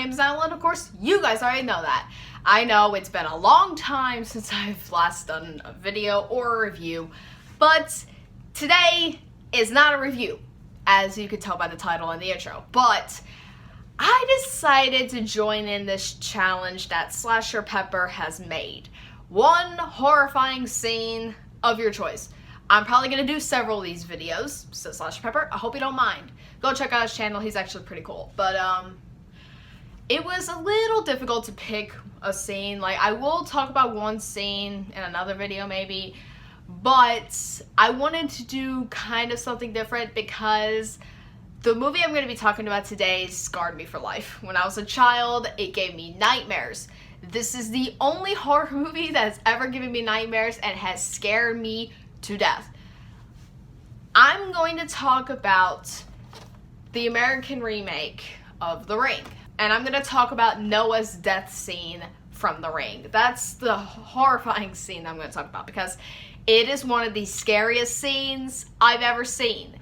name is Adeline, of course, you guys already know that. I know it's been a long time since I've last done a video or a review, but today is not a review, as you could tell by the title and the intro. But I decided to join in this challenge that Slasher Pepper has made. One horrifying scene of your choice. I'm probably going to do several of these videos, so Slasher Pepper, I hope you don't mind. Go check out his channel, he's actually pretty cool. But, it was a little difficult to pick a scene. Like, I will talk about one scene in another video maybe, but I wanted to do kind of something different because the movie I'm going to be talking about today scarred me for life. When I was a child, it gave me nightmares. This is the only horror movie that has ever given me nightmares and has scared me to death. I'm going to talk about the American remake of The Ring. And I'm going to talk about Noah's death scene from The Ring. That's the horrifying scene I'm going to talk about because it is one of the scariest scenes I've ever seen.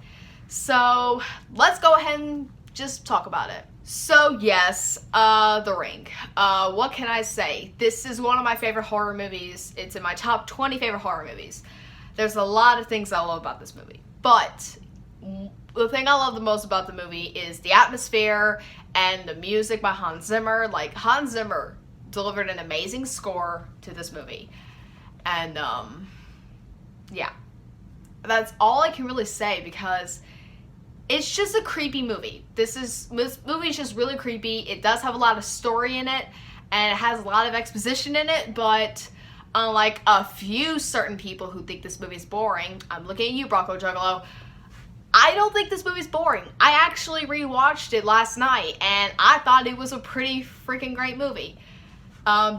So let's go ahead and just talk about it. So yes, The Ring. What can I say? This is one of my favorite horror movies. It's in my top 20 favorite horror movies. There's a lot of things I love about this movie. But the thing I love the most about the movie is the atmosphere and the music by Hans Zimmer. Like, Hans Zimmer delivered an amazing score to this movie. And, yeah. That's all I can really say because it's just a creepy movie. This movie is just really creepy. It does have a lot of story in it, and it has a lot of exposition in it, but unlike a few certain people who think this movie is boring, I'm looking at you, Bronco Juggalo, I don't think this movie's boring. I actually rewatched it last night, and I thought it was a pretty freaking great movie.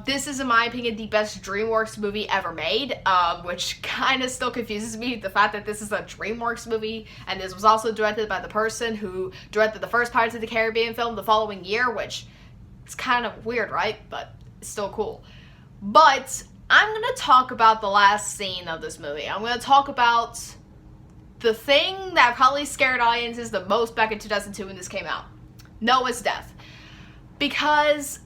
This is, in my opinion, the best DreamWorks movie ever made, which kind of still confuses me, the fact that this is a DreamWorks movie, and this was also directed by the person who directed the first Pirates of the Caribbean film the following year, which is kind of weird, right? But it's still cool. But I'm going to talk about the last scene of this movie. I'm going to talk about the thing that probably scared audiences the most back in 2002 when this came out. Noah's death. Because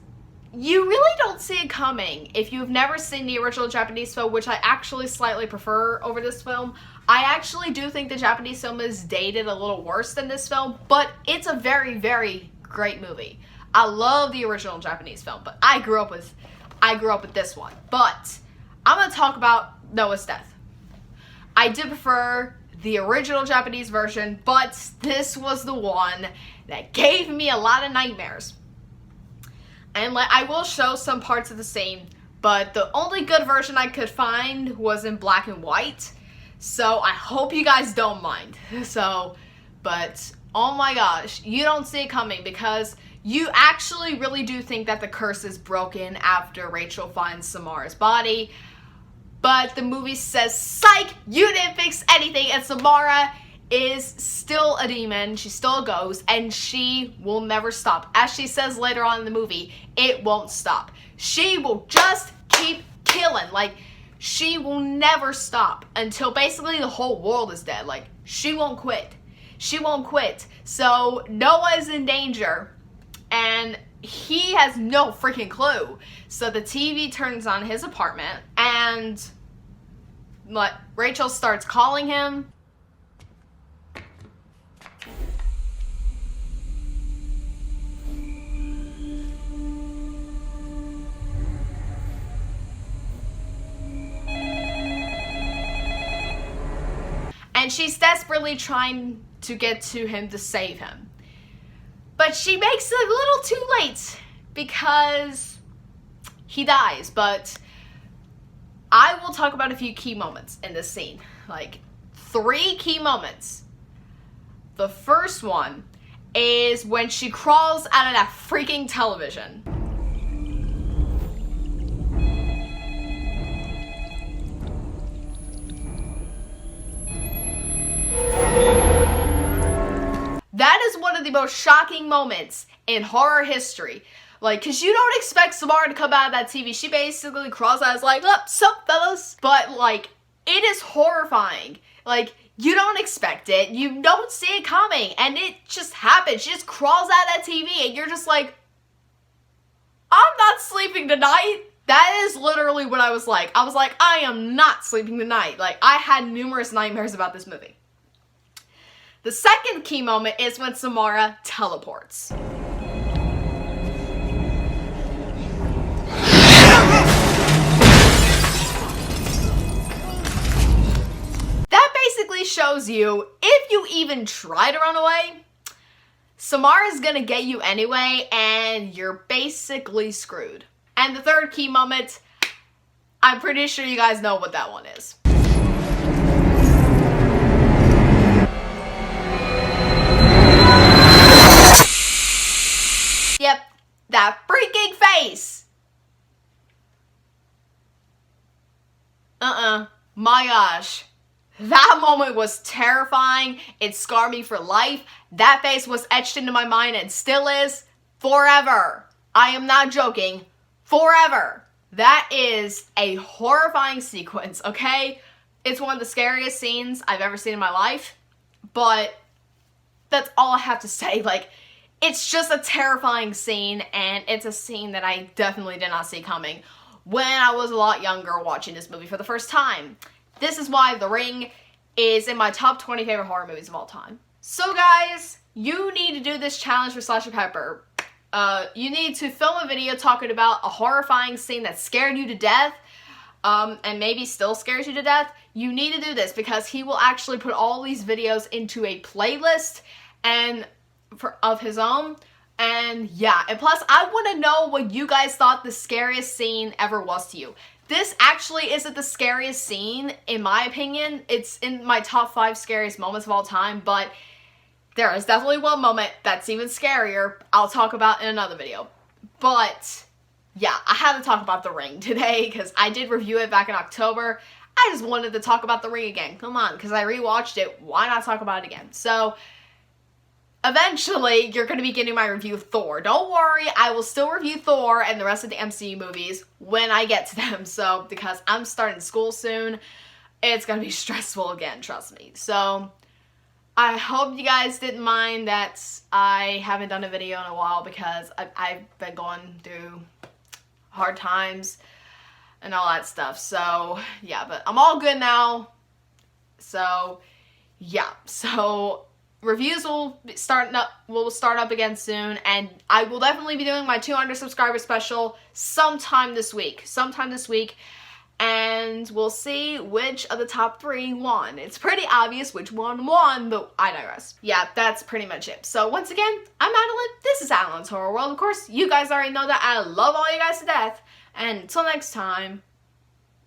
you really don't see it coming if you've never seen the original Japanese film, which I actually slightly prefer over this film. I actually do think the Japanese film is dated a little worse than this film, but it's a very, very great movie. I love the original Japanese film, but I grew up with this one. But I'm going to talk about Noah's death. I did prefer the original Japanese version, but this was the one that gave me a lot of nightmares. And I will show some parts of the scene, but the only good version I could find was in black and white, so I hope you guys don't mind. But oh my gosh, you don't see it coming because you actually really do think that the curse is broken after Rachel finds Samara's body. But the movie says, psych, you didn't fix anything, and Samara is still a demon, she's still a ghost, and she will never stop. As she says later on in the movie, it won't stop. She will just keep killing. Like, she will never stop until basically the whole world is dead. Like, she won't quit. She won't quit. So Noah is in danger, and he has no freaking clue. So the TV turns on his apartment, and Rachel starts calling him. And she's desperately trying to get to him to save him. But she makes it a little too late because he dies. But I will talk about a few key moments in this scene. Like, 3 key moments. The first one is when she crawls out of that freaking television. That is one of the most shocking moments in horror history. Like, because you don't expect Samara to come out of that TV. She basically crawls out and is like, "What's up, fellas?" But, like, it is horrifying. Like, you don't expect it. You don't see it coming. And it just happens. She just crawls out of that TV and you're just like, I'm not sleeping tonight. That is literally what I was like. I was like, I am not sleeping tonight. Like, I had numerous nightmares about this movie. The second key moment is when Samara teleports. That basically shows you, if you even try to run away, Samara's gonna get you anyway, and you're basically screwed. And the third key moment, I'm pretty sure you guys know what that one is. Yep, that freaking face! My gosh. That moment was terrifying. It scarred me for life. That face was etched into my mind and still is forever. I am not joking. Forever. That is a horrifying sequence, okay? It's one of the scariest scenes I've ever seen in my life, but that's all I have to say. Like, it's just a terrifying scene, and it's a scene that I definitely did not see coming when I was a lot younger watching this movie for the first time. This is why The Ring is in my top 20 favorite horror movies of all time. So guys, you need to do this challenge for Slasher Pepper. You need to film a video talking about a horrifying scene that scared you to death, and maybe still scares you to death. You need to do this because he will actually put all these videos into a playlist of his own. And yeah, and plus I want to know what you guys thought the scariest scene ever was to you. This actually isn't the scariest scene, in my opinion. It's in my top 5 scariest moments of all time, but there is definitely one moment that's even scarier I'll talk about in another video. But yeah, I had to talk about The Ring today because I did review it back in October. I just wanted to talk about The Ring again. Come on, because I rewatched it. Why not talk about it again? So eventually, you're going to be getting my review of Thor. Don't worry, I will still review Thor and the rest of the MCU movies when I get to them. So, because I'm starting school soon, it's going to be stressful again, trust me. So, I hope you guys didn't mind that I haven't done a video in a while because I've been going through hard times and all that stuff. So, yeah, but I'm all good now. So, yeah, so reviews will start up again soon, and I will definitely be doing my 200 subscriber special sometime this week, and we'll see which of the top 3 won. It's pretty obvious which one won, but I digress. Yeah, that's pretty much it. So once again, I'm Madeline, this is Adeline's Horror World. Of course, you guys already know that I love all you guys to death, and until next time,